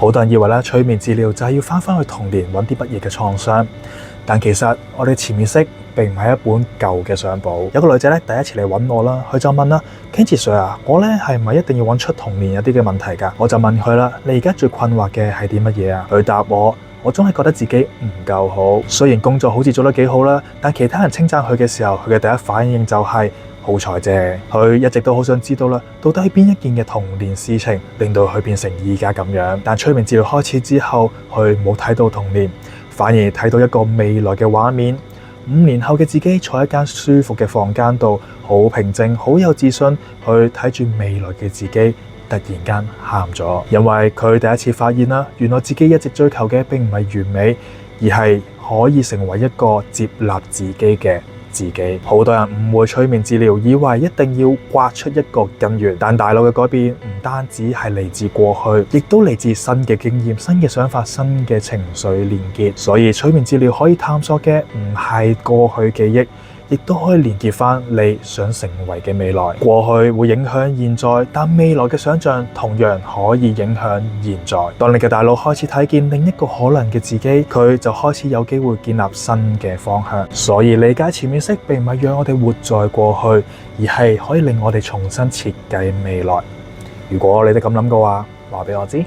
好多人以為咧催眠治療就係要翻去童年揾啲乜嘢嘅創傷，但其實我哋潛意識並唔係一本舊嘅相簿。有個女仔咧第一次嚟揾我啦，佢就問啦，Kenji Sir啊，我咧係咪一定要揾出童年有啲嘅問題㗎？我就問佢啦，你而家最困惑嘅係啲乜嘢啊？佢答我總係覺得自己唔夠好，雖然工作好似做得幾好啦，但其他人稱讚佢嘅時候，佢嘅第一反應就係好彩啫。佢一直都好想知道啦，到底係邊一件嘅童年事情令到佢變成而家咁樣。但催眠治療開始之後，佢冇睇到童年，反而睇到一個未來嘅畫面。5年後嘅自己坐喺間舒服嘅房間度，好平靜，好有自信，去睇住未來嘅自己。突然間喊咗，因為佢第一次發現啦，原來自己一直追求嘅並唔係完美，而係可以成為一個接納自己嘅自己。好多人誤會催眠治療，以為一定要刮出一個根源，但大腦嘅改變唔單止係嚟自過去，亦都嚟自新嘅經驗、新嘅想法、新嘅情緒連結。所以催眠治療可以探索嘅唔係過去記憶，亦都可以連結翻你想成為嘅未來。過去會影響現在，但未來嘅想象同樣可以影響現在。當你嘅大腦開始睇見另一個可能嘅自己，佢就開始有機會建立新嘅方向。所以理解潛意識並唔係讓我哋活在過去，而係可以令我哋重新設計未來。如果你哋咁諗嘅話，話俾我知。